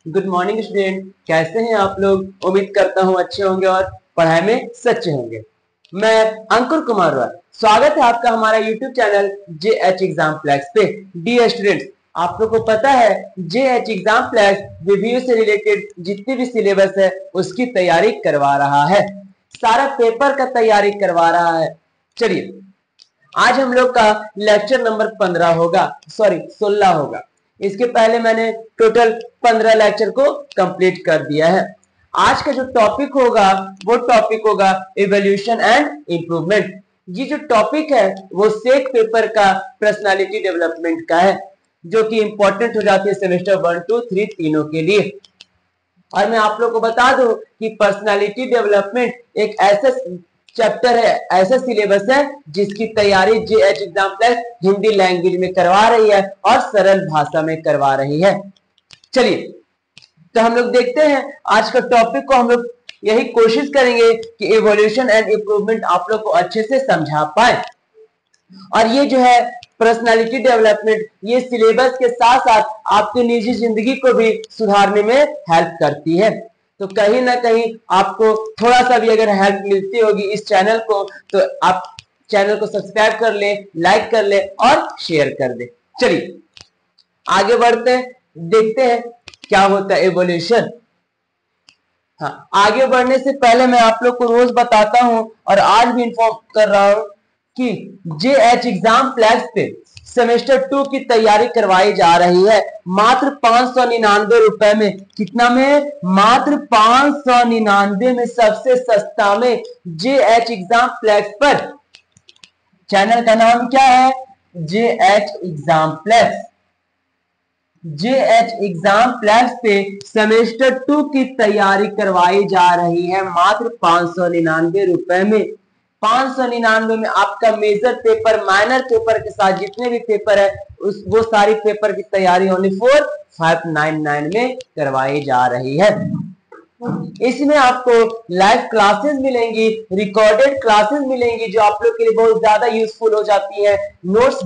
Good morning student, कैसे हैं आप लोग। उम्मीद करता हूं अच्छे होंगे और पढ़ाई में सच्चे होंगे। मैं अंकुर कुमार रॉय, स्वागत है आपका हमारा YouTube channel JH exam flex पे। डियर स्टूडेंट्स, आप लोग को पता है JH एग्जाम फ्लैक्स रिव्यू से रिलेटेड जितनी भी सिलेबस है उसकी तैयारी करवा रहा है, सारा पेपर का तैयारी करवा रहा है। चलिए, आज हम लोग का लेक्चर नंबर 15 होगा, सॉरी 16 होगा। इसके पहले मैंने टोटल 15 लेक्चर को कंप्लीट कर दिया है। आज का जो टॉपिक होगा वो टॉपिक होगा इवोल्यूशन एंड इंप्रूवमेंट। ये जो टॉपिक है वो सेट पेपर का पर्सनालिटी डेवलपमेंट का है, जो कि इंपॉर्टेंट हो जाती है सेमेस्टर 1, 2, 3 तीनों के लिए। और मैं आप लोग को बता दूं कि पर्सनालिटी डेवलपमेंट एक ऐसा चैप्टर है, ऐसा सिलेबस है जिसकी तैयारी JH exam flex Hindi language में करवा रही है और सरल भाषा में करवा रही है। चलिए, तो हम लोग देखते हैं आज का टॉपिक को। हम लोग यही कोशिश करेंगे कि इवोल्यूशन एंड इंप्रूवमेंट आप लोग को अच्छे से समझा पाए। और ये जो है पर्सनालिटी डेवलपमेंट, ये सिलेबस के साथ साथ आपकी निजी जिंदगी को भी सुधारने में हेल्प करती है। तो कहीं ना कहीं आपको थोड़ा सा भी अगर हेल्प मिलती होगी इस चैनल को, तो आप चैनल को सब्सक्राइब कर ले, लाइक कर ले और शेयर कर दे। चलिए आगे बढ़ते हैं, देखते हैं क्या होता है एवोल्यूशन। हाँ, आगे बढ़ने से पहले मैं आप लोग को रोज बताता हूं और आज भी इन्फॉर्म कर रहा हूं कि JH एग्जाम फ्लैक्स पे सेमेस्टर 2 की तैयारी करवाई जा रही है मात्र 599 रुपए में। कितना में? मात्र 599 में, सबसे सस्ता में JH एग्जाम फ्लैक्स पर। चैनल का नाम क्या है? JH exam flex. JH exam flex पे सेमेस्टर 2 की तैयारी करवाई जा रही है मात्र 599 रुपए में। 599 में आपका मेजर पेपर, माइनर पेपर के साथ जितने भी पेपर है वो सारी पेपर की तैयारी ओनली 4599 में करवाई जा रही है। इसमें आपको लाइव क्लासेस मिलेंगी, रिकॉर्डेड क्लासेस मिलेंगी जो आप लोग के लिए बहुत ज्यादा यूजफुल हो जाती है। नोट्स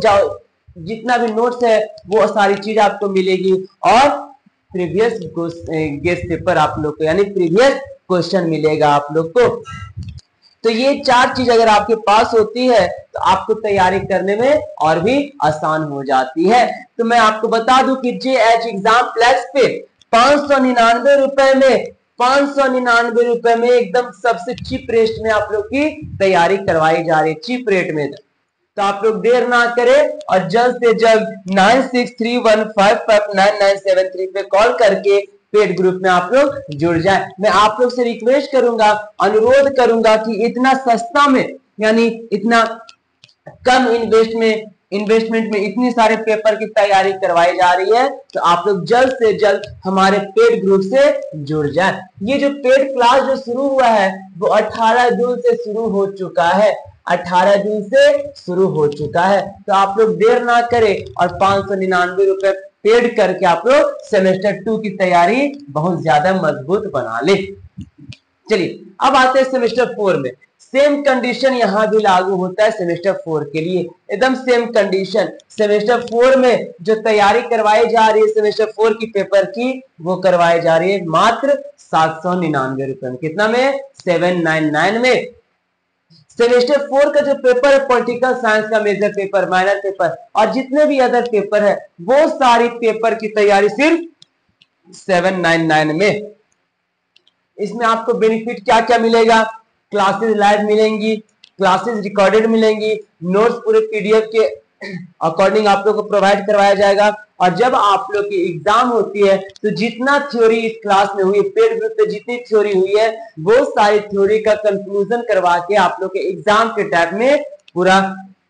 जितना भी नोट्स है वो सारी चीज आपको मिलेगी और प्रीवियस गेस्ट पेपर आप लोग को, यानी प्रीवियस क्वेश्चन मिलेगा आप लोग को। तो ये चार चीज अगर आपके पास होती है तो आपको तैयारी करने में और भी आसान हो जाती है। तो मैं आपको बता दूं कि JH एग्जाम फ्लैक्स पे 599 रुपए में, 599 रुपए में एकदम सबसे चीप रेट में आप लोग की तैयारी करवाई जा रही है, चीप रेट में। तो आप लोग देर ना करें और जल्द से जल्द 9631559973 पे कॉल करके पेड ग्रुप में आप लोग जुड़ जाए। मैं आप लोग से रिक्वेस्ट करूंगा, अनुरोध करूंगा कि इतना सस्ता में, यानी इतना कम इन्वेस्टमेंट में इतनी सारे पेपर की तैयारी करवाई जा रही है, तो आप लोग जल्द से जल्द हमारे पेड ग्रुप से जुड़ जाए। ये जो पेड क्लास जो शुरू हुआ है वो 18 जून से शुरू हो चुका है, 18 जून से शुरू हो चुका है। तो आप लोग देर ना करें और 599 रुपए पेड करके आप लोग सेमेस्टर 2 की तैयारी बहुत ज्यादा मजबूत बना ले। चलिए अब आते हैं सेमेस्टर 4 में। सेम कंडीशन यहां भी लागू होता है सेमेस्टर 4 के लिए, एकदम सेम कंडीशन। सेमेस्टर 4 में जो तैयारी करवाई जा रही है सेमेस्टर 4 की पेपर की, वो करवाई जा रही है मात्र 799 रुपए में। कितना में? 799 में। सेमेस्टर 4 का जो पेपर है पॉलिटिकल साइंस का मेजर पेपर, माइनर पेपर और जितने भी अदर पेपर है वो सारी पेपर की तैयारी सिर्फ 799 में। इसमें आपको बेनिफिट क्या क्या मिलेगा? क्लासेस लाइव मिलेंगी, क्लासेस रिकॉर्डेड मिलेंगी, नोट्स पूरे PDF के अकॉर्डिंग आप लोग को प्रोवाइड करवाया जाएगा। और जब आप लोग की एग्जाम होती है तो जितना थ्योरी इस क्लास में हुई, पेड ग्रुप पे जितनी थ्योरी हुई है वो सारी थ्योरी का कंक्लूजन करवा के आप लोग के एग्जाम के टाइम में पूरा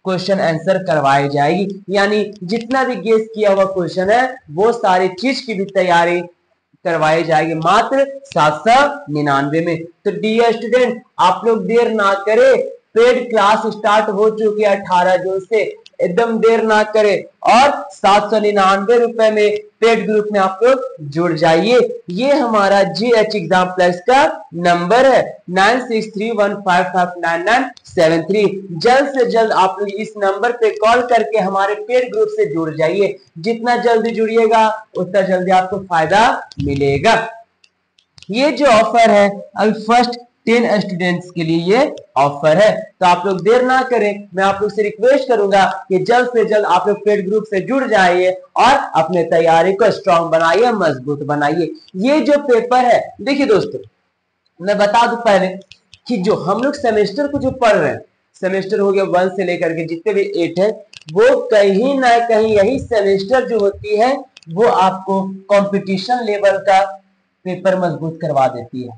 क्वेश्चन आंसर करवाई जाएगी। यानी जितना भी गेस किया हुआ क्वेश्चन है वो सारी चीज की भी तैयारी करवाई जाएगी मात्र 799 में। तो डियर स्टूडेंट, आप लोग देर ना करें, पेड क्लास स्टार्ट हो चुकी है 18 जून से। एकदम देर ना करें और 799 रुपए में पेड ग्रुप में आप लोग जुड़ जाइए। ये हमारा GH एग्जाम प्लस का नंबर है 9631559973। जल्द से जल्द आप लोग इस नंबर पे कॉल करके हमारे पेड ग्रुप से जुड़ जाइए। जितना जल्दी जुड़िएगा उतना जल्दी आपको फायदा मिलेगा। ये जो ऑफर है अभी फर्स्ट 10 स्टूडेंट्स के लिए ये ऑफर है, तो आप लोग देर ना करें। मैं आप लोग से रिक्वेस्ट करूंगा कि जल्द से जल्द आप लोग पेड ग्रुप से जुड़ जाइए और अपने तैयारी को स्ट्रांग बनाइए, मजबूत बनाइए। ये जो पेपर है देखिए दोस्तों, मैं बता दूं पहले कि जो हम लोग सेमेस्टर को जो पढ़ रहे हैं, सेमेस्टर हो गया 1 से लेकर के जितने भी 8 है, वो कहीं ना कहीं यही सेमेस्टर जो होती है वो आपको कंपटीशन लेवल का पेपर मजबूत करवा देती है।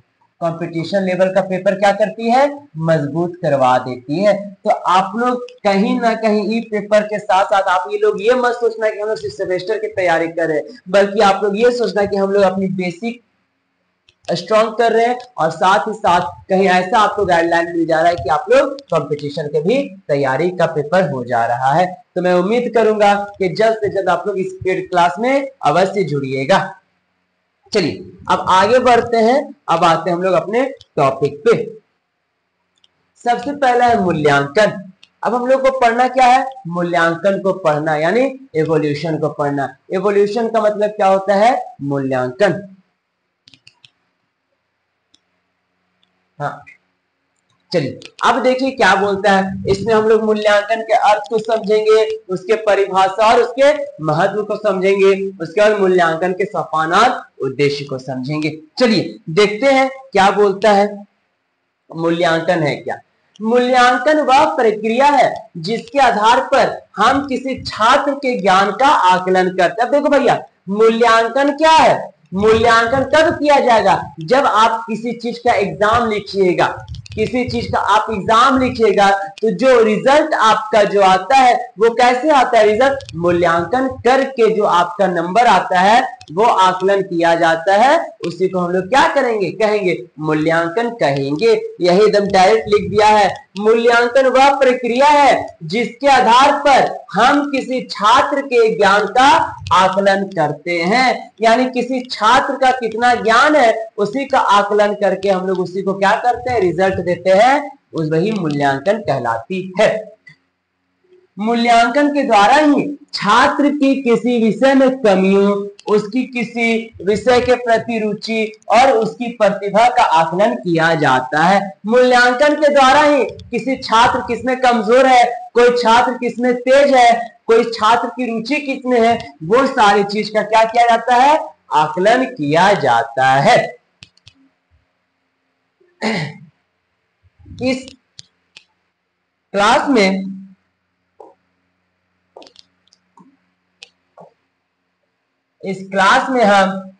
कंपटीशन लेवल का पेपर क्या करती है? मजबूत करवा देती है। तो आप लोग कहीं ना कहीं ई पेपर के साथ साथ आप ये लोग ये मत सोचना कि हम लोग सिर्फ सेमेस्टर की तैयारी कर रहे हैं, बल्कि आप लोग ये सोचना कि हम लोग अपनी बेसिक स्ट्रॉन्ग कर रहे हैं और साथ ही साथ कहीं ऐसा आपको गाइडलाइन मिल जा रहा है कि आप लोग कंपटीशन के भी तैयारी का पेपर हो जा रहा है। तो मैं उम्मीद करूंगा कि जल्द से जल्द आप लोग इस पेड क्लास में अवश्य जुड़िएगा। चलिए अब आगे बढ़ते हैं, अब आते हैं हम लोग अपने टॉपिक पे। सबसे पहला है मूल्यांकन। अब हम लोग को पढ़ना क्या है? मूल्यांकन को पढ़ना, यानी एवोल्यूशन को पढ़ना। एवोल्यूशन का मतलब क्या होता है? मूल्यांकन। हाँ चलिए अब देखिए क्या बोलता है इसमें। हम लोग मूल्यांकन के अर्थ को समझेंगे, उसके परिभाषा और उसके महत्व को समझेंगे, उसके बाद मूल्यांकन के सोपानांत उद्देश्य को समझेंगे। चलिए देखते हैं क्या बोलता है। मूल्यांकन है क्या? मूल्यांकन वह प्रक्रिया है जिसके आधार पर हम किसी छात्र के ज्ञान का आकलन करते हैं। अब देखो भैया, मूल्यांकन क्या है? मूल्यांकन कब किया जाएगा? जब आप किसी चीज का एग्जाम लिखिएगा, किसी चीज का आप एग्जाम लिखिएगा तो जो रिजल्ट आपका जो आता है वो कैसे आता है? रिजल्ट मूल्यांकन करके जो आपका नंबर आता है वो आकलन किया जाता है, उसी को हम लोग क्या करेंगे? कहेंगे मूल्यांकन कहेंगे। यही एकदम डायरेक्ट लिख दिया है। मूल्यांकन वह प्रक्रिया है जिसके आधार पर हम किसी छात्र के ज्ञान का आकलन करते हैं, यानी किसी छात्र का कितना ज्ञान है उसी का आकलन करके हम लोग उसी को क्या करते हैं? रिजल्ट देते हैं, उस वही मूल्यांकन कहलाती है। मूल्यांकन के द्वारा ही छात्र की किसी विषय में कमियों, उसकी किसी विषय के प्रति रुचि और उसकी प्रतिभा का आकलन किया जाता है। मूल्यांकन के द्वारा ही किसी छात्र किसमें कमजोर है, कोई छात्र किसमें तेज है, कोई छात्र की रुचि किसमें है, वो सारी चीज का क्या किया जाता है? आकलन किया जाता है। इस क्लास में हम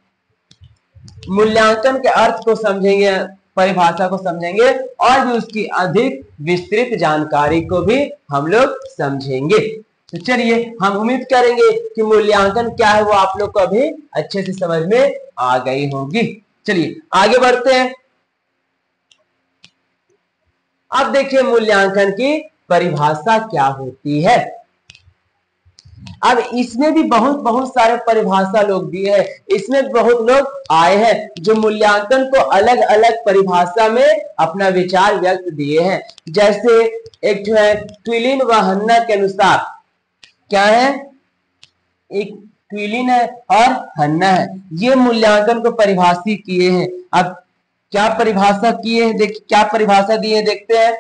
मूल्यांकन के अर्थ को समझेंगे, परिभाषा को समझेंगे और भी उसकी अधिक विस्तृत जानकारी को भी हम लोग समझेंगे। तो चलिए हम उम्मीद करेंगे कि मूल्यांकन क्या है वो आप लोग को अभी अच्छे से समझ में आ गई होगी। चलिए आगे बढ़ते हैं। अब देखिए मूल्यांकन की परिभाषा क्या होती है। अब इसमें भी बहुत सारे परिभाषा लोग दिए हैं, इसमें बहुत लोग आए हैं जो मूल्यांकन को अलग अलग परिभाषा में अपना विचार व्यक्त दिए हैं। जैसे एक जो है क्विलिन व हन्ना के अनुसार क्या है? एक क्विलिन है और हन्ना है, ये मूल्यांकन को परिभाषित किए हैं। अब क्या परिभाषा किए हैं, देखिए क्या परिभाषा दी है, देखते हैं।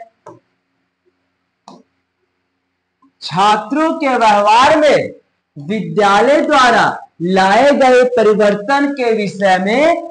छात्रों के व्यवहार में विद्यालय द्वारा लाए गए परिवर्तन के विषय में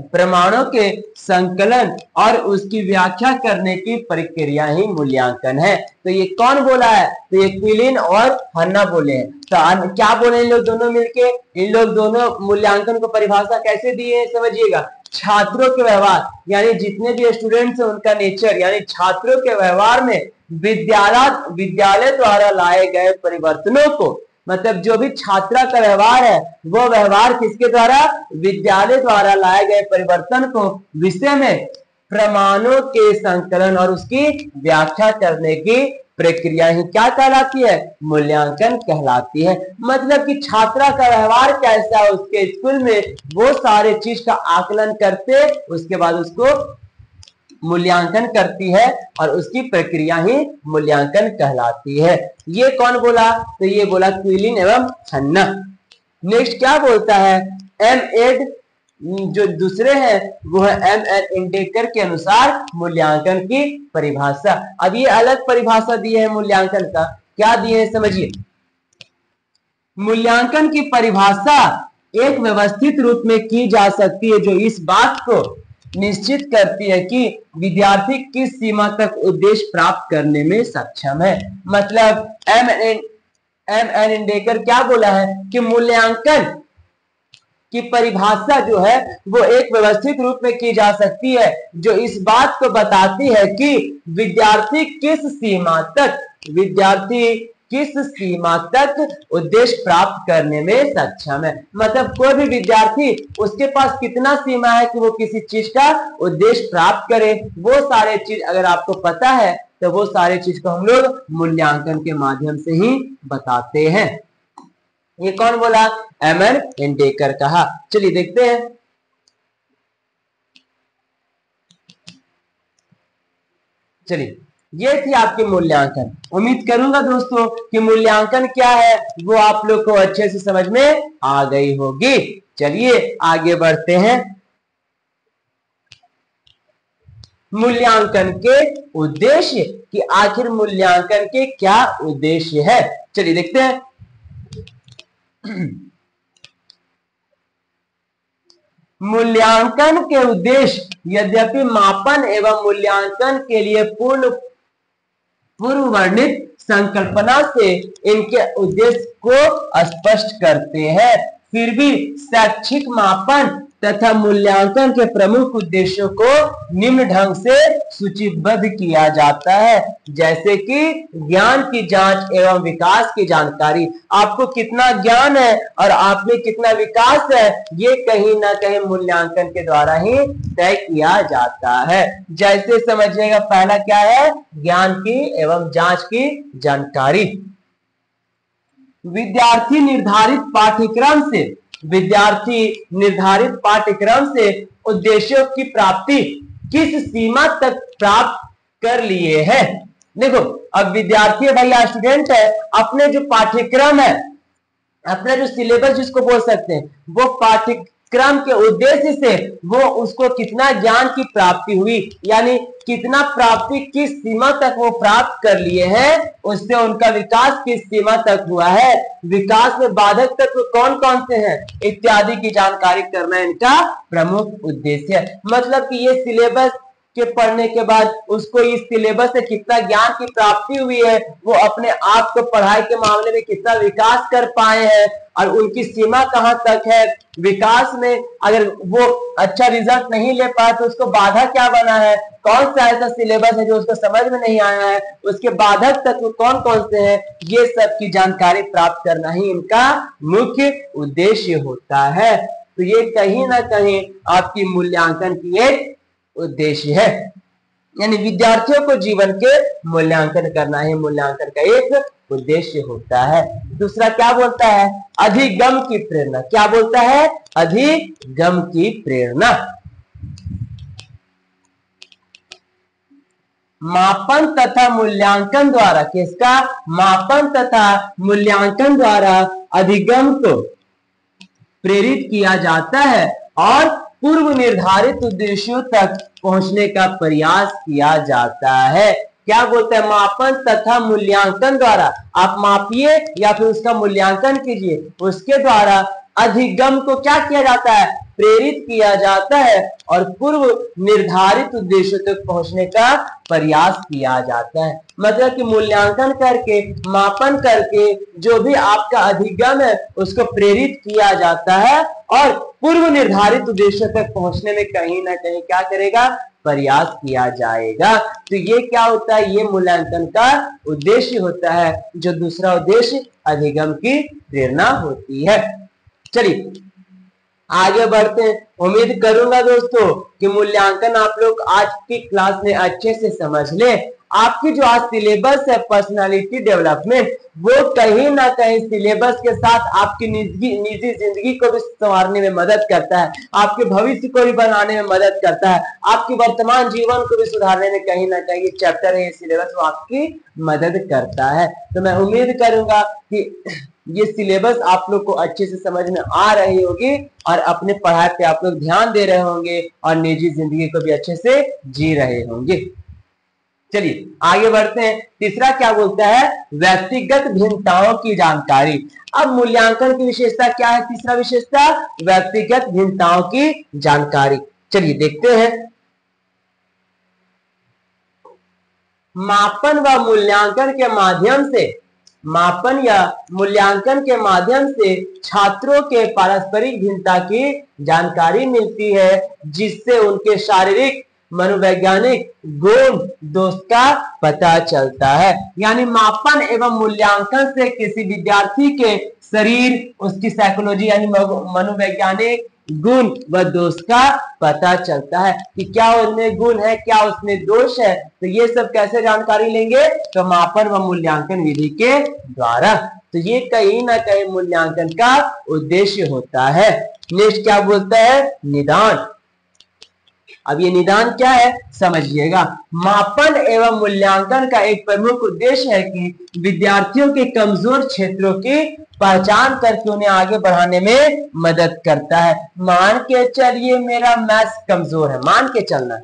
प्रमाणों के संकलन और उसकी व्याख्या करने की प्रक्रिया ही मूल्यांकन है। तो ये कौन बोला है? तो ये क्विलिन और हन्ना बोले हैं। तो क्या बोले इन लोग दोनों मिलके? इन लोग दोनों मूल्यांकन को परिभाषा कैसे दिए हैं समझिएगा। छात्रों के व्यवहार यानी जितने भी स्टूडेंट्स हैं उनका नेचर, यानी छात्रों के व्यवहार में विद्यालय द्वारा लाए गए परिवर्तनों को, मतलब जो भी छात्रा का व्यवहार है वो व्यवहार किसके द्वारा? विद्यालय द्वारा लाए गए परिवर्तन को विषय में प्रमाणों के संकलन और उसकी व्याख्या करने की प्रक्रिया ही क्या कहलाती है? मूल्यांकन कहलाती है। मतलब कि छात्रा का व्यवहार कैसा है उसके स्कूल में, वो सारे चीज का आकलन करते, उसके बाद उसको मूल्यांकन करती है और उसकी प्रक्रिया ही मूल्यांकन कहलाती है। ये कौन बोला? तो ये बोला क्विलिन एवं खन्ना। नेक्स्ट क्या बोलता है? एम एड जो दूसरे हैं वो है एम एन इंडेकर के अनुसार मूल्यांकन की परिभाषा। अब ये अलग परिभाषा दी है मूल्यांकन का, क्या दिए है समझिए। मूल्यांकन की परिभाषा एक व्यवस्थित रूप में की जा सकती है जो इस बात को निश्चित करती है कि विद्यार्थी किस सीमा तक उद्देश्य प्राप्त करने में सक्षम है। मतलब एम एन इंडेकर क्या बोला है कि मूल्यांकन की परिभाषा जो है वो एक व्यवस्थित रूप में की जा सकती है जो इस बात को बताती है कि विद्यार्थी किस सीमा तक उद्देश्य प्राप्त करने में सक्षम है। मतलब कोई भी विद्यार्थी उसके पास कितना सीमा है कि वो किसी चीज का उद्देश्य प्राप्त करे, वो सारे चीज अगर आपको पता है तो वो सारे चीज को हम लोग मूल्यांकन के माध्यम से ही बताते हैं। ये कौन बोला? एम एन इंडेकर कहा। चलिए देखते हैं। चलिए ये थी आपकी मूल्यांकन। उम्मीद करूंगा दोस्तों कि मूल्यांकन क्या है वो आप लोग को अच्छे से समझ में आ गई होगी। चलिए आगे बढ़ते हैं। मूल्यांकन के उद्देश्य कि आखिर मूल्यांकन के क्या उद्देश्य है, चलिए देखते हैं। मूल्यांकन के उद्देश्य यद्यपि मापन एवं मूल्यांकन के लिए पूर्व वर्णित संकल्पना से इनके उद्देश्य को स्पष्ट करते हैं, फिर भी शैक्षिक मापन तथा मूल्यांकन के प्रमुख उद्देश्यों को निम्न ढंग से सूचीबद्ध किया जाता है, जैसे कि ज्ञान की जांच एवं विकास की जानकारी। आपको कितना ज्ञान है और आप में कितना विकास है ये कहीं ना कहीं मूल्यांकन के द्वारा ही तय किया जाता है। जैसे समझिएगा, पहला क्या है? ज्ञान की एवं जांच की जानकारी। विद्यार्थी निर्धारित पाठ्यक्रम से उद्देश्यों की प्राप्ति किस सीमा तक प्राप्त कर लिए हैं। देखो अब विद्यार्थी है भैया, स्टूडेंट है, अपने जो पाठ्यक्रम है, अपना जो सिलेबस जिसको बोल सकते हैं, वो पाठ्यक्रम के उद्देश्य से वो उसको कितना ज्ञान की प्राप्ति हुई, यानी कितना प्राप्ति किस सीमा तक वो प्राप्त कर लिए हैं, उससे उनका विकास किस सीमा तक हुआ है, विकास में बाधक तत्व कौन कौन से हैं इत्यादि की जानकारी करना इनका प्रमुख उद्देश्य है। मतलब कि ये सिलेबस के पढ़ने के बाद उसको इस सिलेबस से कितना ज्ञान की प्राप्ति हुई है, वो अपने आप को पढ़ाई के मामले में कितना विकास कर पाए हैं और उनकी सीमा कहां तक है। विकास में अगर वो अच्छा रिजल्ट नहीं ले पाए तो उसको बाधा क्या बना है, कौन सा ऐसा सिलेबस है जो उसको समझ में नहीं आया है, उसके बाधक तत्व कौन कौन से हैं, ये सब की जानकारी प्राप्त करना ही इनका मुख्य उद्देश्य होता है। तो ये कहीं ना कहीं आपकी मूल्यांकन की एक उद्देश्य है, यानी विद्यार्थियों को जीवन के मूल्यांकन करना ही मूल्यांकन का एक उद्देश्य होता है। दूसरा क्या बोलता है? अधिगम की प्रेरणा। क्या बोलता है? अधिगम की प्रेरणा। मापन तथा मूल्यांकन द्वारा, किसका? मापन तथा मूल्यांकन द्वारा अधिगम को प्रेरित किया जाता है और पूर्व निर्धारित उद्देश्यों तक पहुंचने का प्रयास किया जाता है। क्या बोलते हैं? मापन तथा मूल्यांकन द्वारा आप मापिए या फिर उसका मूल्यांकन कीजिए, उसके द्वारा अधिगम को क्या किया जाता है? प्रेरित किया जाता है और पूर्व निर्धारित उद्देश्यों तक पहुंचने का प्रयास किया जाता है। मतलब कि मूल्यांकन करके, मापन करके जो भी आपका अधिगम है उसको प्रेरित किया जाता है और पूर्व निर्धारित उद्देश्यों तक पहुंचने में कहीं ना कहीं क्या करेगा? प्रयास किया जाएगा। तो ये क्या होता है? ये मूल्यांकन का उद्देश्य होता है। जो दूसरा उद्देश्य अधिगम की प्रेरणा होती है। चलिए आगे बढ़ते हैं। उम्मीद करूंगा दोस्तों कि मूल्यांकन आप लोग आज की क्लास में अच्छे से समझ ले। आपकी जो आज सिलेबस है पर्सनालिटी डेवलपमेंट, वो कहीं ना कहीं सिलेबस के साथ आपकी निजी जिंदगी को भी संवारने में मदद करता है, आपके भविष्य को भी बनाने में मदद करता है, आपके वर्तमान जीवन को भी सुधारने में कहीं ना कहीं ये चैप्टर है, ये सिलेबस वो आपकी मदद करता है। तो मैं उम्मीद करूंगा कि ये सिलेबस आप लोग को अच्छे से समझ में आ रही होगी और अपने पढ़ाई पे आप लोग ध्यान दे रहे होंगे और निजी जिंदगी को भी अच्छे से जी रहे होंगे। चलिए आगे बढ़ते हैं। तीसरा क्या बोलता है, व्यक्तिगत भिन्नताओं की जानकारी। अब मूल्यांकन की विशेषता क्या है? तीसरा विशेषता व्यक्तिगत भिन्नताओं की जानकारी। चलिए देखते हैं। मापन व मूल्यांकन के माध्यम से, मापन या मूल्यांकन के माध्यम से छात्रों के पारस्परिक भिन्नता की जानकारी मिलती है, जिससे उनके शारीरिक मनोवैज्ञानिक गुण दोष का पता चलता है। यानी मापन एवं मूल्यांकन से किसी विद्यार्थी के शरीर, उसकी साइकोलॉजी यानी मनोवैज्ञानिक गुण व दोष का पता चलता है कि क्या उसमें गुण है, क्या उसमें दोष है। तो ये सब कैसे जानकारी लेंगे? तो मापन व मूल्यांकन विधि के द्वारा। तो ये कहीं ना कहीं मूल्यांकन का उद्देश्य होता है। नेक्स्ट क्या बोलता है, निदान। अब ये निदान क्या है समझिएगा। मापन एवं मूल्यांकन का एक प्रमुख उद्देश्य है कि विद्यार्थियों के कमजोर क्षेत्रों की पहचान करके उन्हें आगे बढ़ाने में मदद करता है। मान के चलिए मेरा मैथ्स कमजोर है, मान के चलना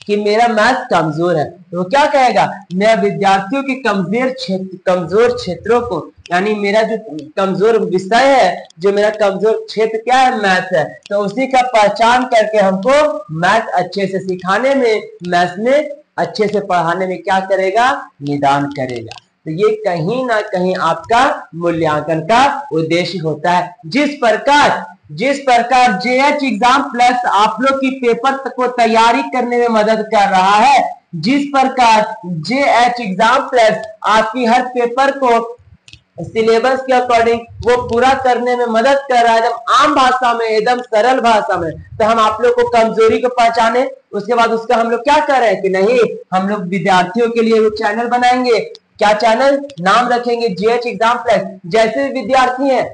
कि मेरा मैथ्स कमजोर है, तो क्या कहेगा, मैं विद्यार्थियों के कमजोर क्षेत्रों को, यानी मेरा जो कमजोर विषय है, जो मेरा कमजोर क्षेत्र क्या है, मैथ्स है, तो उसी का पहचान करके हमको मैथ अच्छे से सिखाने में, मैथ्स में अच्छे से पढ़ाने में क्या करेगा, निदान करेगा। तो ये कहीं ना कहीं आपका मूल्यांकन का उद्देश्य होता है। जिस प्रकार जेएच एग्जाम प्लस आप लोग की पेपर को तैयारी करने में मदद कर रहा है, जिस प्रकार जेएच एग्जाम प्लस आपकी हर पेपर को सिलेबस के अकॉर्डिंग वो पूरा करने में मदद कर रहा है, एकदम आम भाषा में, एकदम सरल भाषा में, तो हम आप लोग को कमजोरी को पहचाने, उसके बाद उसका हम लोग क्या कर रहे हैं कि नहीं, हम लोग विद्यार्थियों के लिए वो चैनल बनाएंगे। क्या चैनल नाम रखेंगे? JH exam plus. जैसे विद्यार्थी हैं,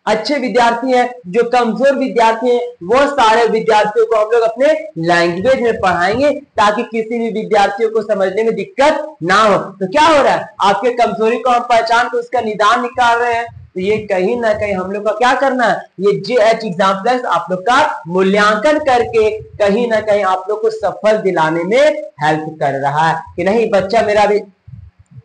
अच्छे विद्यार्थी हैं, जो कमजोर विद्यार्थी हैं, वो सारे विद्यार्थियों को हम लोग अपने लैंग्वेज में पढ़ाएंगे ताकि किसी भी विद्यार्थियों को समझने में दिक्कत ना हो। तो क्या हो रहा है, आपके कमजोरी को हम पहचान कर उसका निदान निकाल रहे हैं। तो ये कहीं ना कहीं हम लोग का क्या करना है, ये जेएच एग्जाम प्लस आप लोग का मूल्यांकन करके कहीं ना कहीं आप लोग को सफल दिलाने में हेल्प कर रहा है कि नहीं, बच्चा मेरा भी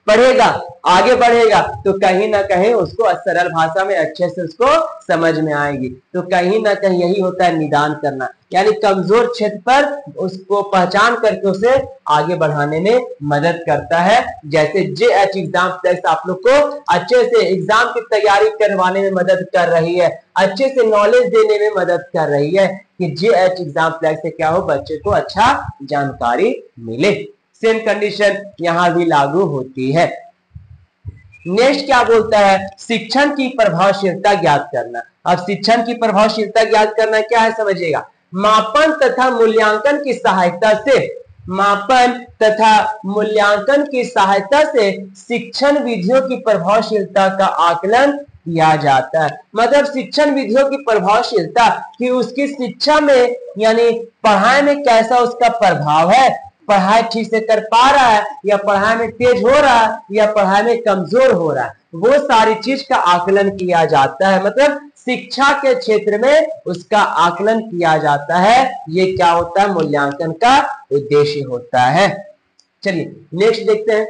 पढ़ेगा, आगे बढ़ेगा, तो कहीं ना कहीं उसको सरल भाषा में अच्छे से उसको समझ में आएगी। तो कहीं ना कहीं यही होता है निदान करना, यानी कमजोर क्षेत्र पर उसको पहचान करके उसे आगे बढ़ाने में मदद करता है। जैसे जेएच एग्जाम प्लस आप लोग को अच्छे से एग्जाम की तैयारी करवाने में मदद कर रही है, अच्छे से नॉलेज देने में मदद कर रही है कि जेएच एग्जाम प्लस से क्या हो, बच्चे को अच्छा जानकारी मिले। सेम कंडीशन यहां भी लागू होती है। नेक्स्ट क्या बोलता है, शिक्षण की प्रभावशीलता ज्ञात करना। अब शिक्षण की प्रभावशीलता ज्ञात करना क्या है समझिएगा। मापन तथा मूल्यांकन की सहायता से, मापन तथा मूल्यांकन की सहायता से शिक्षण विधियों की प्रभावशीलता का आकलन किया जाता है। मतलब शिक्षण विधियों की प्रभावशीलता कि उसकी शिक्षा में यानी पढ़ाई में कैसा उसका प्रभाव है, पढ़ाई ठीक से कर पा रहा है या पढ़ाई में तेज हो रहा है या पढ़ाई में कमजोर हो रहा है, वो सारी चीज का आकलन किया जाता है। मतलब शिक्षा के क्षेत्र में उसका आकलन किया जाता है। ये क्या होता है, मूल्यांकन का उद्देश्य होता है। चलिए नेक्स्ट देखते हैं।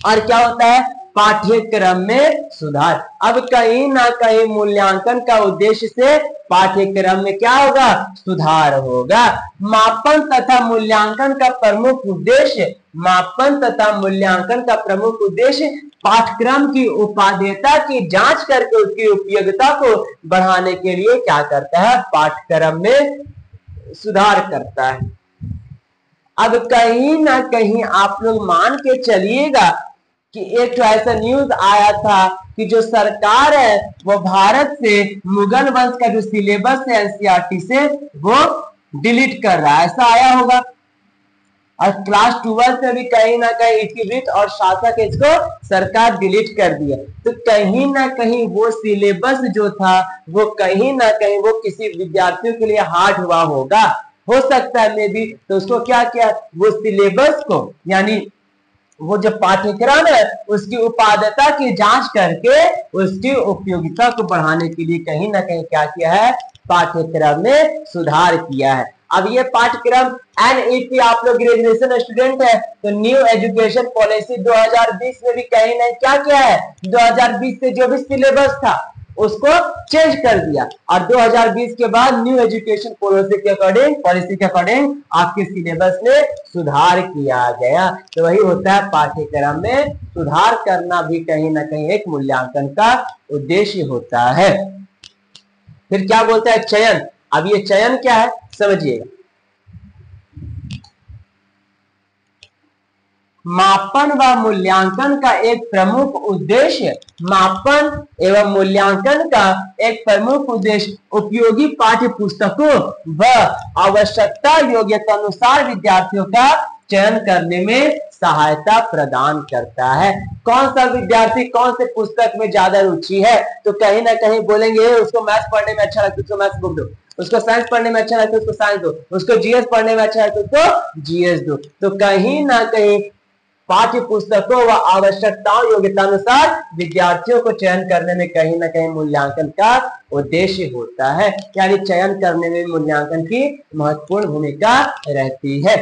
और क्या होता है, पाठ्यक्रम में सुधार। अब कहीं ना कहीं मूल्यांकन का उद्देश्य से पाठ्यक्रम में क्या होगा, सुधार होगा। मापन तथा मूल्यांकन का प्रमुख उद्देश्य, मापन तथा मूल्यांकन का प्रमुख उद्देश्य पाठ्यक्रम की उपादेयता की जांच करके उसकी उपयोगिता को बढ़ाने के लिए क्या करता है, पाठ्यक्रम में सुधार करता है। अब कहीं ना कहीं आप लोग मान के चलिएगा कि एक तो ऐसा न्यूज आया था कि जो सरकार है वो भारत से मुगल वंश का जो सिलेबस है एनसीईआरटी से वो डिलीट कर रहा है, ऐसा आया होगा। और क्लास 12 में भी कहीं ना कहीं इतिवृत्त और शासक इसको सरकार डिलीट कर दिया। तो कहीं ना कहीं वो सिलेबस जो था वो कहीं ना कहीं वो किसी विद्यार्थियों के लिए हार्ड हुआ होगा, हो सकता है मे बी। तो उसको क्या किया, वो सिलेबस को यानी वो जो पाठ्यक्रम है उसकी उपादेयता की जांच करके उसकी उपयोगिता को बढ़ाने के लिए कहीं ना कहीं क्या किया है, पाठ्यक्रम में सुधार किया है। अब ये पाठ्यक्रम एनईपी, आप लोग ग्रेजुएशन स्टूडेंट है तो न्यू एजुकेशन पॉलिसी 2020 में भी कहीं ना क्या किया है, 2020 से जो भी सिलेबस था उसको चेंज कर दिया और 2020 के बाद न्यू एजुकेशन पॉलिसी के अकॉर्डिंग आपके सिलेबस में सुधार किया गया। तो वही होता है, पाठ्यक्रम में सुधार करना भी कहीं ना कहीं एक मूल्यांकन का उद्देश्य होता है। फिर क्या बोलता है, चयन। अब ये चयन क्या है समझिएगा। मापन व मूल्यांकन का एक प्रमुख उद्देश्य, मापन एवं मूल्यांकन का एक प्रमुख उद्देश्य उपयोगी पाठ्य पुस्तकों व आवश्यकता योग्यता अनुसार विद्यार्थियों का चयन करने में सहायता प्रदान करता है। कौन सा विद्यार्थी कौन से पुस्तक में ज्यादा रुचि है, तो कहीं ना कहीं बोलेंगे उसको मैथ्स पढ़ने में अच्छा लगता है उसको मैथ्स बुक दो, उसको साइंस पढ़ने में अच्छा लगता है उसको साइंस दो, उसको जीएस पढ़ने में अच्छा लगता है उसको जीएस दो। तो कहीं ना कहीं पाठ्य पुस्तकों व आवश्यकताओं योग्यता अनुसार विद्यार्थियों को चयन करने में कहीं ना कहीं मूल्यांकन का उद्देश्य होता है, यानी चयन करने में मूल्यांकन की महत्वपूर्ण भूमिका रहती है।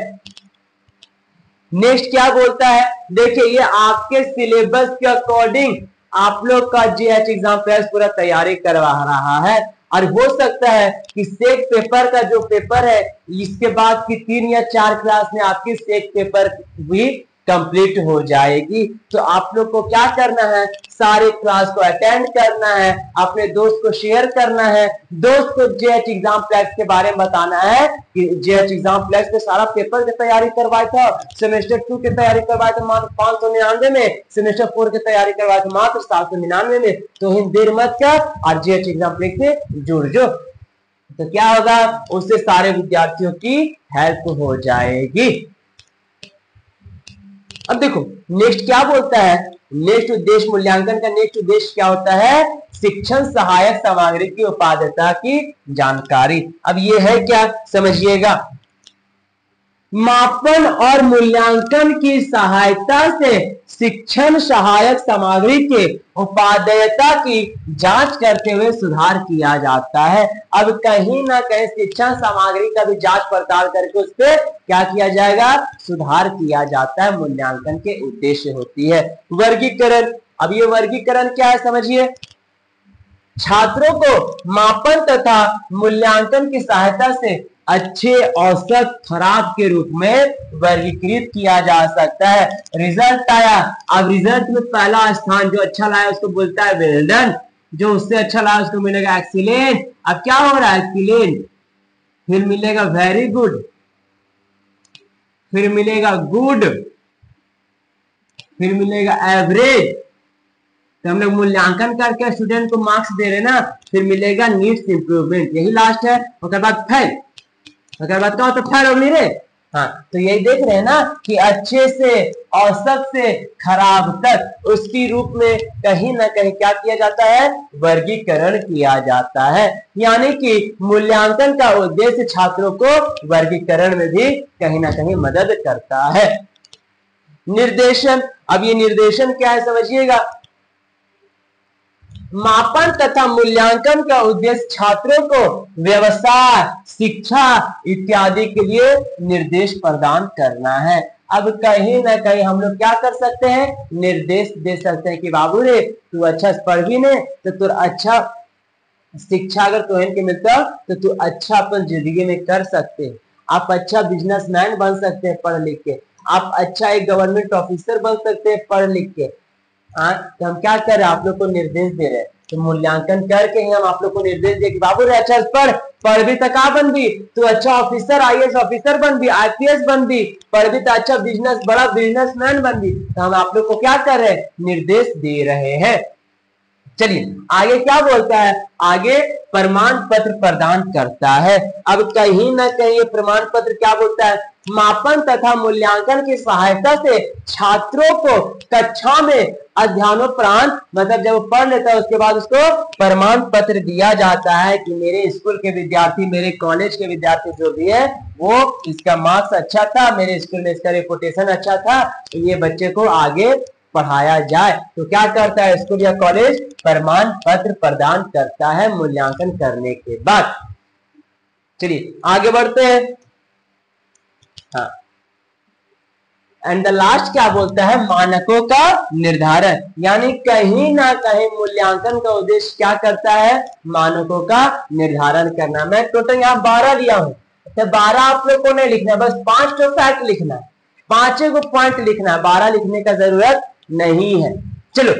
नेक्स्ट क्या बोलता है, देखिए ये आपके सिलेबस के अकॉर्डिंग आप लोग का जेएच एग्जाम प्रेस पूरा तैयारी करवा रहा है और हो सकता है कि सेक पेपर का जो पेपर है इसके बाद की 3 या 4 क्लास में आपकी सेक पेपर भी कंप्लीट हो जाएगी। तो आप लोग को क्या करना है, सारे क्लास को अटेंड करना है, अपने दोस्त को शेयर करना है, दोस्त को जेएच एग्जाम प्लेक्स के बारे में बताना है कि जेएच एग्जाम प्लेक्स में सारा पेपर की तैयारी करवाया था, सेमेस्टर 2 की तैयारी करवाया था मात्र 599 में, सेमेस्टर 4 की तैयारी करवाया था मात्र 799 में। तो हिंद देर मत कर और जेएच एग्जाम प्लेक्स से जुड़ जो, तो क्या होगा, उससे सारे विद्यार्थियों की हेल्प हो जाएगी। अब देखो नेक्स्ट क्या बोलता है, नेक्स्ट उद्देश्य मूल्यांकन का नेक्स्ट उद्देश्य क्या होता है, शिक्षण सहायक सामग्री की उपादेयता की जानकारी। अब ये है क्या समझिएगा, मापन और मूल्यांकन की सहायता से शिक्षण सहायक सामग्री के उपादेयता की जांच करते हुए सुधार किया जाता है। अब कहीं ना कहीं शिक्षण सामग्री का भी जांच पड़ताल करके उस पर क्या किया जाएगा, सुधार किया जाता है, मूल्यांकन के उद्देश्य होती है। वर्गीकरण, अब ये वर्गीकरण क्या है समझिए, छात्रों को मापन तथा मूल्यांकन की सहायता से अच्छे, औसत, खराब के रूप में वर्गीकृत किया जा सकता है। रिजल्ट आया, अब रिजल्ट में पहला स्थान जो अच्छा लाया उसको बोलता है वेल डन, जो उससे अच्छा लाया उसको मिलेगा एक्सीलेंट। अब क्या हो रहा है, एक्सीलेंट, फिर मिलेगा वेरी गुड, फिर मिलेगा गुड, फिर मिलेगा एवरेज। तो हम लोग मूल्यांकन करके स्टूडेंट को मार्क्स दे रहे ना, फिर मिलेगा नीड्स इंप्रूवमेंट, यही लास्ट है। उसके बाद फेल, उसके बाद क्या होता है, फेल और नहीं रे। हाँ, तो यही देख रहे हैं ना कि अच्छे से, औसत से खराब तक उसकी रूप में कहीं ना कहीं क्या किया जाता है, वर्गीकरण किया जाता है। यानी कि मूल्यांकन का उद्देश्य छात्रों को वर्गीकरण में भी कहीं ना कहीं मदद करता है। निर्देशन, अब ये निर्देशन क्या है समझिएगा, मापन तथा मूल्यांकन का उद्देश्य छात्रों को व्यवसाय, शिक्षा इत्यादि के लिए निर्देश प्रदान करना है। अब कहीं ना कहीं हम लोग क्या कर सकते हैं, निर्देश दे सकते हैं कि बाबू रे तू अच्छा पढ़ भी नहीं तो तू अच्छा शिक्षा अगर तुहन के मिलता तो तू अच्छा अपन जिंदगी में कर सकते हैं, आप अच्छा बिजनेसमैन बन सकते हैं पढ़ लिख के, आप अच्छा एक गवर्नमेंट ऑफिसर बन सकते हैं पढ़ लिख के। तो हम क्या कर रहे हैं, आप लोग को निर्देश दे रहे हैं। तो मूल्यांकन करके ही हम आप लोग को निर्देश दे कि बाबू रे अच्छा पढ़ भी तो का बन भी, तू अच्छा ऑफिसर आईएएस ऑफिसर बन भी, आईपीएस बन भी, पढ़ भी तो अच्छा बड़ा बिजनेसमैन बन भी। तो हम आप लोग को क्या कर रहे हैं, निर्देश दे रहे हैं। चलिए आगे क्या बोलता है, आगे प्रमाण पत्र प्रदान करता है। अब कहीं ना कहीं ये प्रमाण पत्र क्या बोलता है, मापन तथा मूल्यांकन की सहायता से छात्रों को कक्षा में अध्ययनोपरांत मतलब जब वो पढ़ लेता है उसके बाद उसको प्रमाण पत्र दिया जाता है कि मेरे स्कूल के विद्यार्थी, मेरे कॉलेज के विद्यार्थी जो भी है वो इसका मार्क्स अच्छा था, मेरे स्कूल में इसका रेपुटेशन अच्छा था, ये बच्चे को आगे पढ़ाया जाए। तो क्या करता है स्कूल या कॉलेज, प्रमाण पत्र प्रदान करता है मूल्यांकन करने के बाद। चलिए आगे बढ़ते हैं। हाँ, एंड द लास्ट क्या बोलता है, मानकों का निर्धारण, यानी कहीं ना कहीं मूल्यांकन का उद्देश्य क्या करता है, मानकों का निर्धारण करना। मैं टोटल यहाँ 12 लिया हूं, तो 12 आप लोग को नहीं लिखना, बस 5 तो फैक्ट लिखना है, 5 को पॉइंट लिखना है, 12 लिखने का जरूरत नहीं है। चलो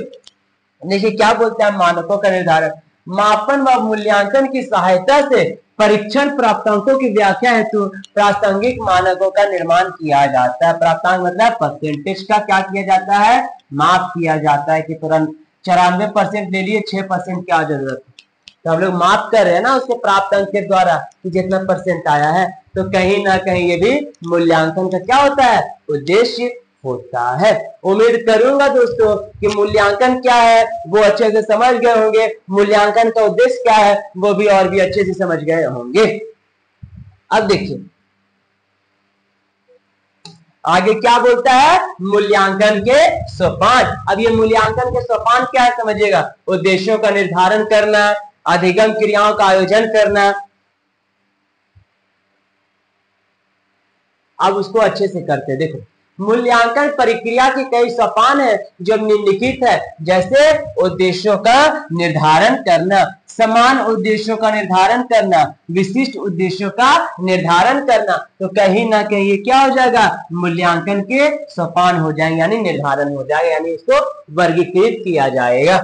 देखिए क्या बोलते हैं, मानकों का निर्धारण, मापन व मूल्यांकन की सहायता से परीक्षण प्राप्तांकों की व्याख्या हेतु प्रासंगिक मानकों का निर्माण किया जाता है। प्राप्तांक मतलब परसेंटेज का क्या किया जाता है, माप किया जाता है कि तुरंत 94% ले लिए, 6% क्या जरूरत है, तो हम लोग माप कर रहे हैं ना उसके प्राप्त अंक के द्वारा कि जितना परसेंट आया है। तो कहीं ना कहीं ये भी मूल्यांकन का क्या होता है, उद्देश्य होता है। उम्मीद करूंगा दोस्तों कि मूल्यांकन क्या है वो अच्छे से समझ गए होंगे, मूल्यांकन का उद्देश्य क्या है वो भी और भी अच्छे से समझ गए होंगे। अब देखिए आगे क्या बोलता है, मूल्यांकन के सोपान। अब ये मूल्यांकन के सोपान क्या है समझिएगा, उद्देश्यों का निर्धारण करना, अधिगम क्रियाओं का आयोजन करना। अब उसको अच्छे से करते, देखो मूल्यांकन प्रक्रिया की कई सोपान है जो निम्नलिखित है, जैसे उद्देश्यों का निर्धारण करना, समान उद्देश्यों का निर्धारण करना, विशिष्ट उद्देश्यों का निर्धारण करना। तो कहीं ना कहीं ये क्या हो जाएगा, मूल्यांकन के सोपान हो जाएंगे, यानी निर्धारण हो जाएगा, यानी इसको वर्गीकृत किया जाएगा।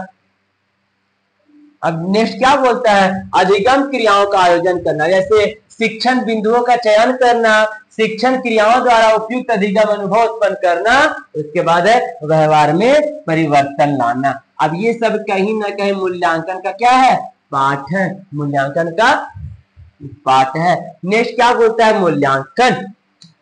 अब नेक्स्ट क्या बोलता है, अधिगम क्रियाओं का आयोजन करना, जैसे शिक्षण बिंदुओं का चयन करना, शिक्षण क्रियाओं द्वारा उपयुक्त अधिगम अनुभव उत्पन्न करना, उसके बाद है व्यवहार में परिवर्तन लाना। अब ये सब कहीं ना कहीं मूल्यांकन का क्या है, पाठ है, मूल्यांकन का पाठ है। नेक्स्ट क्या बोलता है, मूल्यांकन।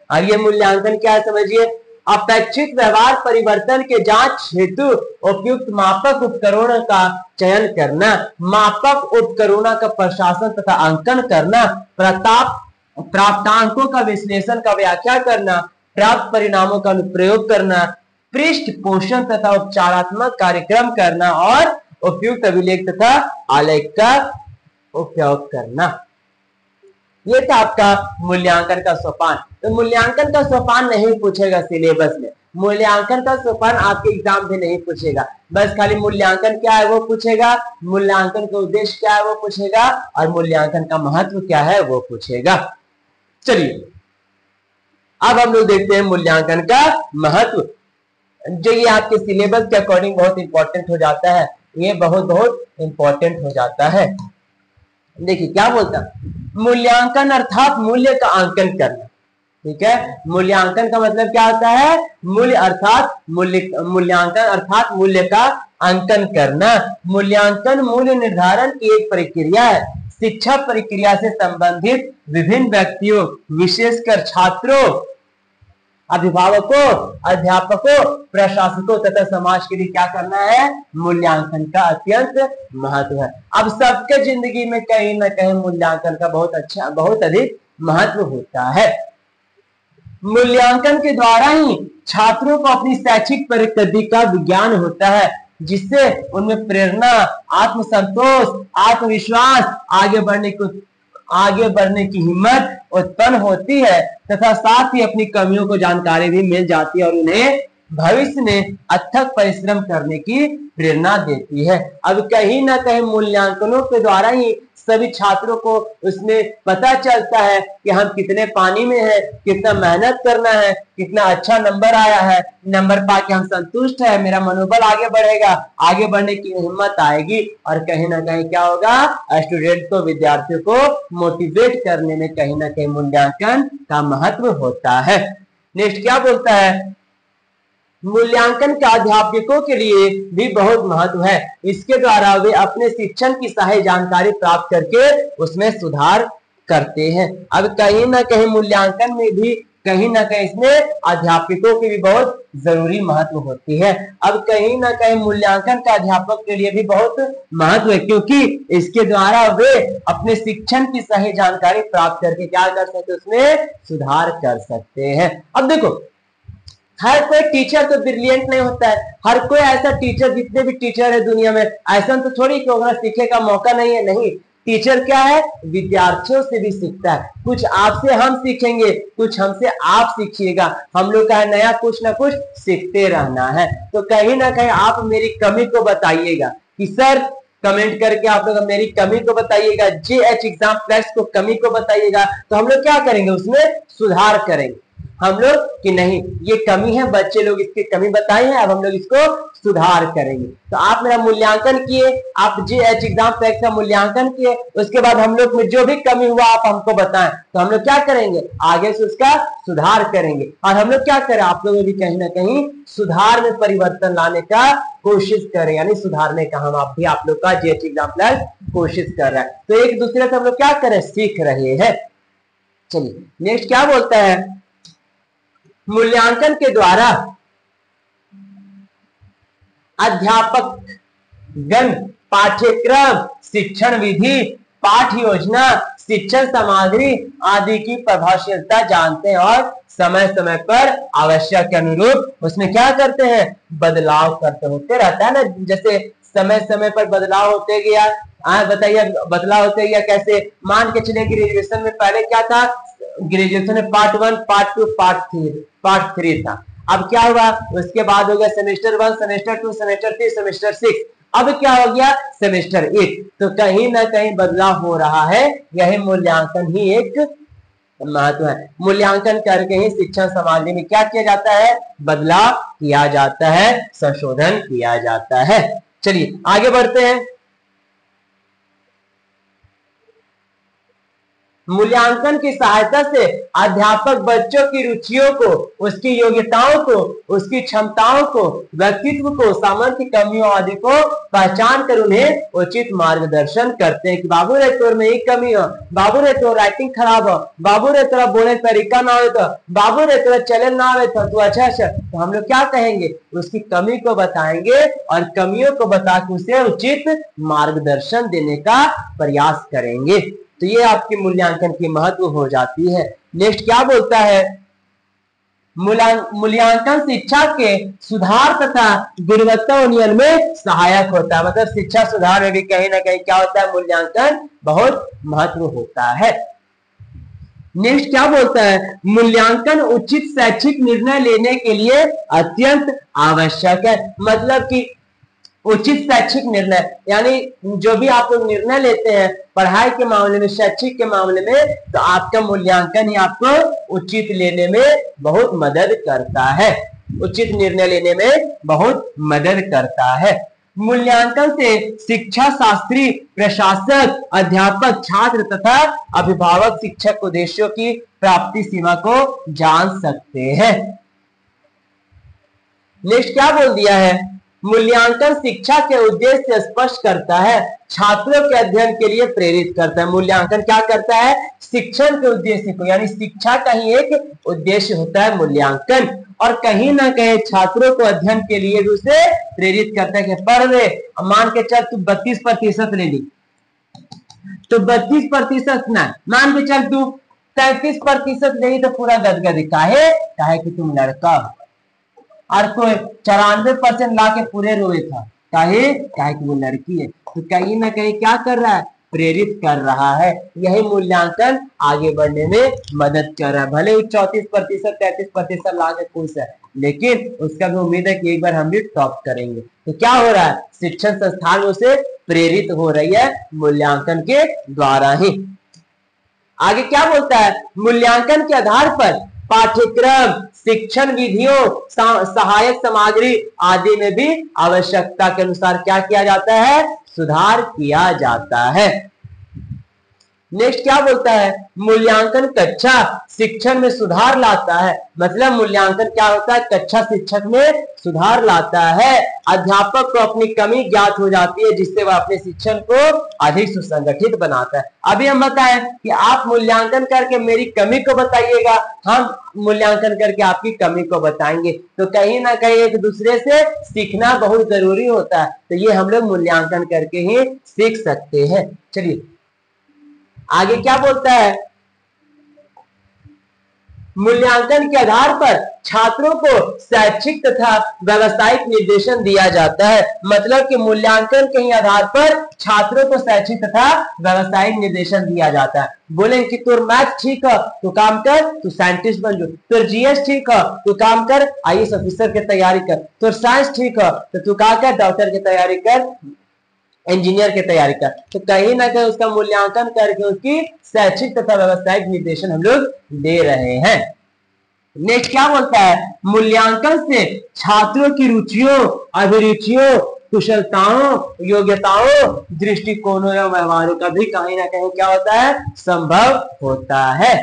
अब ये मूल्यांकन क्या है समझिए, अपेक्षित व्यवहार परिवर्तन के जांच हेतु उपयुक्त मापक उपकरणों का चयन करना, मापक उपकरणों का प्रशासन तथा अंकन करना, प्राप्तांकों का विश्लेषण का व्याख्या करना, प्राप्त परिणामों का अनुप्रयोग करना, पृष्ठ पोषण तथा उपचारात्मक कार्यक्रम करना और उपयुक्त अभिलेख तथा आलेख का उपयोग करना। ये था आपका मूल्यांकन का सोपान। तो मूल्यांकन का सोपान नहीं पूछेगा सिलेबस में, मूल्यांकन का सोपान आपके एग्जाम में नहीं पूछेगा, बस खाली मूल्यांकन क्या है वो पूछेगा, मूल्यांकन का उद्देश्य क्या है वो पूछेगा, और मूल्यांकन का महत्व क्या है वो पूछेगा। चलिए अब हम लोग देखते हैं मूल्यांकन का महत्व, जो ये आपके सिलेबस के अकॉर्डिंग बहुत इंपॉर्टेंट हो जाता है, ये बहुत इंपॉर्टेंट हो जाता है। देखिए क्या बोलता है, मूल्यांकन अर्थात मूल्य का अंकन करना। ठीक है, मूल्यांकन का मतलब क्या होता है, मूल्य अर्थात मूल्यांकन अर्थात मूल्य का अंकन करना। मूल्यांकन मूल्य निर्धारण की एक प्रक्रिया है, शिक्षा प्रक्रिया से संबंधित विभिन्न व्यक्तियों विशेषकर छात्रों, अभिभावकों, अध्यापकों, प्रशासकों तथा समाज के लिए क्या करना है, मूल्यांकन का अत्यंत महत्व है। अब सबके जिंदगी में कहीं ना कहीं मूल्यांकन का बहुत अधिक महत्व होता है। मूल्यांकन के द्वारा ही छात्रों को अपनी शैक्षिक प्रगति का विज्ञान होता है, जिससे उनमें प्रेरणा, आत्मसंतोष, आत्मविश्वास, आगे बढ़ने की हिम्मत उत्पन्न होती है तथा साथ ही अपनी कमियों को जानकारी भी मिल जाती है और उन्हें भविष्य में अथक परिश्रम करने की प्रेरणा देती है। अब कहीं ना कहीं मूल्यांकनों के द्वारा ही सभी छात्रों को उसमें पता चलता है कि हम कितने पानी में हैं, कितना मेहनत करना है, कितना अच्छा नंबर आया है, नंबर पाके हम संतुष्ट है, मेरा मनोबल आगे बढ़ेगा, आगे बढ़ने की हिम्मत आएगी और कहीं ना कहीं क्या होगा, स्टूडेंट को, विद्यार्थियों को मोटिवेट करने में कहीं ना कहीं मूल्यांकन का महत्व होता है। नेक्स्ट क्या बोलता है, मूल्यांकन का अध्यापकों के लिए भी बहुत महत्व है। इसके द्वारा वे अपने शिक्षण की सही जानकारी प्राप्त करके उसमें सुधार करते हैं। अब कहीं ना कहीं मूल्यांकन में भी कहीं ना कहीं इसमें अध्यापकों की भी बहुत जरूरी महत्व होती है। अब कहीं ना कहीं मूल्यांकन का अध्यापक के लिए भी बहुत महत्व है, क्योंकि इसके द्वारा वे अपने शिक्षण की सही जानकारी प्राप्त करके क्या कर सकते, उसमें सुधार कर सकते हैं। अब देखो, हर कोई टीचर तो ब्रिलियंट नहीं होता है। हर कोई ऐसा टीचर, जितने भी टीचर है दुनिया में, ऐसा तो थोड़ी कि होगा सीखने का मौका नहीं है। नहीं, टीचर क्या है, विद्यार्थियों से भी सीखता है। कुछ आपसे हम सीखेंगे, कुछ हमसे आप सीखिएगा। हम लोग का नया कुछ ना कुछ सीखते रहना है। तो कहीं ना कहीं आप मेरी कमी को बताइएगा कि सर, कमेंट करके आप लोग मेरी कमी को बताइएगा, JH एग्जाम प्लस को कमी को बताइएगा, तो हम लोग क्या करेंगे, उसमें सुधार करेंगे हम लोग कि नहीं ये कमी है, बच्चे लोग इसकी कमी बताए हैं, अब हम लोग इसको सुधार करेंगे। तो आप मेरा मूल्यांकन किए, आप JH एग्जाम प्लस का मूल्यांकन किए, उसके बाद हम लोग में जो भी कमी हुआ आप हमको बताएं, तो हम लोग क्या करेंगे, आगे से उसका सुधार करेंगे। और हम लोग क्या करें, आप लोग भी कहीं ना कहीं सुधार में परिवर्तन लाने का कोशिश करें, यानी सुधारने का हम आप भी आप लोग का JH एग्जाम प्लस कोशिश कर रहा है। तो एक दूसरे से हम लोग क्या करें, सीख रहे हैं। चलिए नेक्स्ट क्या बोलता है, मूल्यांकन के द्वारा अध्यापक गण पाठ्यक्रम, शिक्षण विधि, पाठ योजना, शिक्षण सामग्री आदि की प्रभावशीलता जानते हैं और समय समय पर आवश्यक के अनुरूप उसमें क्या करते हैं, बदलाव करते होते रहता है ना। जैसे समय समय पर बदलाव होते गया, बताइए बदलाव होते गया कैसे। मान के चलिए ग्रेजुएशन में पहले क्या था, ग्रेजुएशन में पार्ट 1, पार्ट 2, पार्ट 3 था। अब क्या हुआ, उसके बाद हो गया सेमेस्टर 1, सेमेस्टर 2, सेमेस्टर 3, सेमेस्टर 6। अब क्या हो गया, सेमेस्टर 8। तो कहीं ना कहीं बदलाव हो रहा है। यही मूल्यांकन ही एक महत्व है। मूल्यांकन करके ही शिक्षण सामग्री में क्या किया जाता है, बदलाव किया जाता है, संशोधन किया जाता है। चलिए आगे बढ़ते हैं। मूल्यांकन की सहायता से अध्यापक बच्चों की रुचियों को, उसकी योग्यताओं को, उसकी क्षमताओं को, व्यक्तित्व को, सामर्थ्य, कमियों आदि को पहचान कर उन्हें उचित मार्गदर्शन करते हैं कि बाबू रे तोर में एक कमी हो, बाबू रे तोर राइटिंग खराब हो, बाबू रे तोरा बोलने तरीका ना हो, तो बाबू रे तोरा चलन ना आवे तो अच्छा। तो हम लोग क्या कहेंगे, उसकी कमी को बताएंगे और कमियों को बता के उसे उचित मार्गदर्शन देने का प्रयास करेंगे। तो ये आपकी मूल्यांकन की महत्व हो जाती है। नेक्स्ट क्या बोलता है, मूल्यांकन शिक्षा के सुधार तथा गुणवत्ता उन्नयन में सहायक होता है। मतलब शिक्षा सुधार में भी कहीं ना कहीं क्या होता है, मूल्यांकन बहुत महत्व होता है। नेक्स्ट क्या बोलता है, मूल्यांकन उचित शैक्षिक निर्णय लेने के लिए अत्यंत आवश्यक है। मतलब कि उचित शैक्षिक निर्णय, यानी जो भी आप लोग निर्णय लेते हैं पढ़ाई के मामले में, शैक्षिक के मामले में, तो आपका मूल्यांकन ही आपको उचित लेने में बहुत मदद करता है, उचित निर्णय लेने में बहुत मदद करता है। मूल्यांकन से शिक्षा शास्त्री, प्रशासक, अध्यापक, छात्र तथा अभिभावक शिक्षक उद्देश्यों की प्राप्ति सीमा को जान सकते हैं। नेक्स्ट क्या बोल दिया है, मूल्यांकन शिक्षा के उद्देश्य स्पष्ट करता है, छात्रों के अध्ययन के लिए प्रेरित करता है। मूल्यांकन क्या करता है, शिक्षण के उद्देश्य को, यानी शिक्षा का ही एक उद्देश्य होता है मूल्यांकन, और कहीं ना कहीं छात्रों को अध्ययन के लिए भी उसे प्रेरित करता है कि पढ़ ले। मान के चल तू 32% ले ली, तो 32% ना, मान के चल तू 33% ले ली तो पूरा गदगद, काहे कि तुम लड़का हो। और कोई 94% ला के पूरे रोए था, काहे कि वो लड़की है। तो कहीं ना कहीं क्या कर रहा है, प्रेरित कर रहा है। यही मूल्यांकन आगे बढ़ने में मदद कर रहा है। भले ही 34%, 33% ला के खुश है, लेकिन उसका भी उम्मीद है कि एक बार हम भी टॉप करेंगे। तो क्या हो रहा है, शिक्षण संस्थान उसे प्रेरित हो रही है मूल्यांकन के द्वारा ही। आगे क्या बोलता है, मूल्यांकन के आधार पर पाठ्यक्रम, शिक्षण विधियों, सहायक सामग्री आदि में भी आवश्यकता के अनुसार क्या किया जाता है, सुधार किया जाता है। नेक्स्ट क्या बोलता है, मूल्यांकन कक्षा शिक्षण में सुधार लाता है। मतलब मूल्यांकन क्या होता है, कक्षा शिक्षक में सुधार लाता है। अध्यापक को अपनी कमी ज्ञात हो जाती है, जिससे वह अपने शिक्षण को अधिक सुसंगठित बनाता है। अभी हम बताएं कि आप मूल्यांकन करके मेरी कमी को बताइएगा, हम मूल्यांकन करके आपकी कमी को बताएंगे, तो कहीं ना कहीं एक दूसरे से सीखना बहुत जरूरी होता है। तो ये हम लोग मूल्यांकन करके ही सीख सकते हैं। चलिए आगे क्या बोलता है, मूल्यांकन के आधार पर छात्रों को शैक्षिक तथा व्यावसायिक निर्देशन दिया जाता है। मतलब कि मूल्यांकन के ही आधार पर छात्रों को शैक्षिक तथा व्यावसायिक निर्देशन दिया जाता है। बोलेंगे कि तू मैथ ठीक है तो काम कर, तू साइंटिस्ट बन जाओ। तो जीएस ठीक है तो काम कर, आईएएस ऑफिसर की तैयारी कर। तो साइंस ठीक है तो तू क्या कर, डॉक्टर की तैयारी कर, इंजीनियर की तैयारी कर। तो कहीं ना कहीं उसका मूल्यांकन करके उसकी शैक्षिक तथा व्यावसायिक निर्देशन हम लोग दे रहे हैं। नेक्स्ट क्या बोलता है, मूल्यांकन से छात्रों की रुचियों, अभिरुचियों, कुशलताओं, योग्यताओं, दृष्टिकोणों या व्यवहारों का भी कहीं ना कहीं क्या होता है, संभव होता है।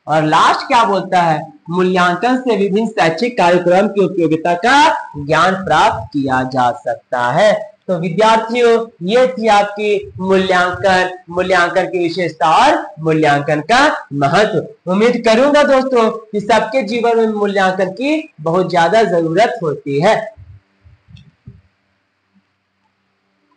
और लास्ट क्या बोलता है, मूल्यांकन से विभिन्न शैक्षिक कार्यक्रम की उपयोगिता का ज्ञान प्राप्त किया जा सकता है। तो विद्यार्थियों ये थी आपकी मूल्यांकन की विशेषता और मूल्यांकन का महत्व। उम्मीद करूंगा दोस्तों कि सबके जीवन में मूल्यांकन की बहुत ज्यादा जरूरत होती है।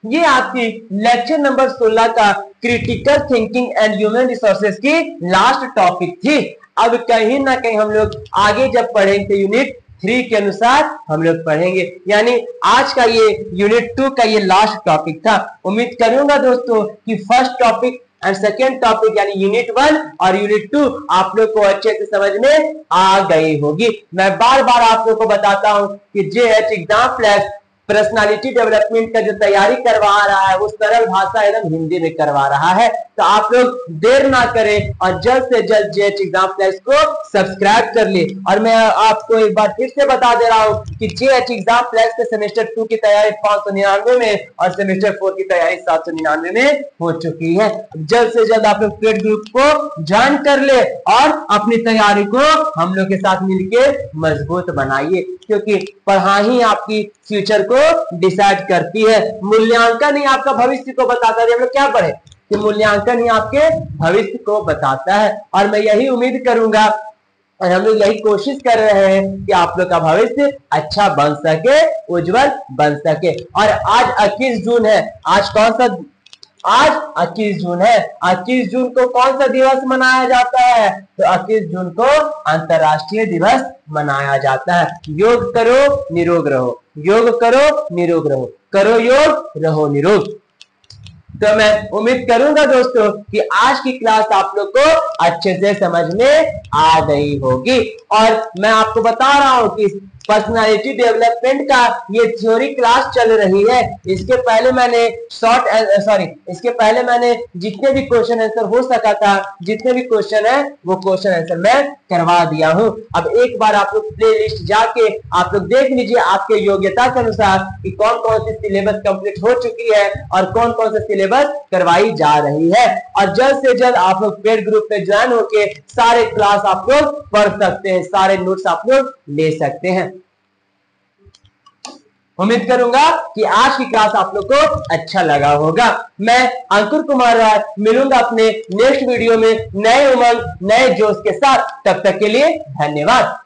ये आपकी लेक्चर नंबर 16 का critical thinking and human resources की लास्ट टॉपिक थी। अब कहीं ना कहीं हम लोग आगे जब पढ़ेंगे यूनिट 3 के अनुसार हम लोग पढ़ेंगे, यानी आज का ये यूनिट 2 का ये लास्ट टॉपिक था। उम्मीद करूंगा दोस्तों कि first topic and second topic यानी यूनिट 1 और यूनिट 2 आप लोग को अच्छे से समझ में आ गई होगी। मैं बार बार आप लोग को बताता हूं कि JH exam flex personality development का जो तैयारी करवा रहा है वो सरल भाषा एवं हिंदी में करवा रहा है। तो आप लोग देर ना करें और जल्द से जल्द जेएच एग्जाम फ्लैक्स को सब्सक्राइब कर ले। और मैं आपको एक बार फिर से बता दे रहा हूं कि जेएच एग्जाम फ्लैक्स के सेमेस्टर 2 की तैयारी 599 में और सेमेस्टर 4 की तैयारी 799 में हो चुकी है। जल्द से जल्द आप लोग पेड ग्रुप को ज्वाइन कर ले और अपनी तैयारी को हम लोग के साथ मिलके मजबूत बनाइए, क्योंकि पढ़ाई ही आपकी फ्यूचर को डिसाइड करती है। मूल्यांकन ही आपका भविष्य को बताता है। हम लोग क्या पढ़े कि मूल्यांकन ही आपके भविष्य को बताता है। और मैं यही उम्मीद करूंगा और हम लोग यही कोशिश कर रहे हैं कि आप लोग का भविष्य अच्छा बन सके, उज्जवल बन सके। और आज 21 जून है। आज कौन सा, आज 21 जून है। 21 जून को कौन सा दिवस मनाया जाता है, तो 21 जून को अंतरराष्ट्रीय दिवस मनाया जाता है। योग करो निरोग रहो, योग करो निरोग रहो, करो योग रहो निरोग। तो मैं उम्मीद करूंगा दोस्तों कि आज की क्लास आप लोग को अच्छे से समझ में आ गई होगी। और मैं आपको बता रहा हूं कि पर्सनालिटी डेवलपमेंट का ये थ्योरी क्लास चल रही है। इसके पहले मैंने जितने भी क्वेश्चन आंसर हो सका था, जितने भी क्वेश्चन है वो क्वेश्चन आंसर मैं करवा दिया हूं। अब एक बार आप लोग प्ले लिस्ट जाके आप लोग देख लीजिए आपके योग्यता के अनुसार कि कौन कौन सी सिलेबस कंप्लीट हो चुकी है और कौन कौन से सिलेबस करवाई जा रही है। और जल्द से जल्द आप लोग पेड ग्रुप में ज्वाइन होके सारे क्लास आप लोग पढ़ सकते हैं, सारे नोट्स आप लोग ले सकते हैं। उम्मीद करूंगा कि आज की क्लास आप लोग को अच्छा लगा होगा। मैं अंकुर कुमार राय मिलूंगा अपने नेक्स्ट वीडियो में नए उमंग, नए जोश के साथ। तब तक के लिए धन्यवाद।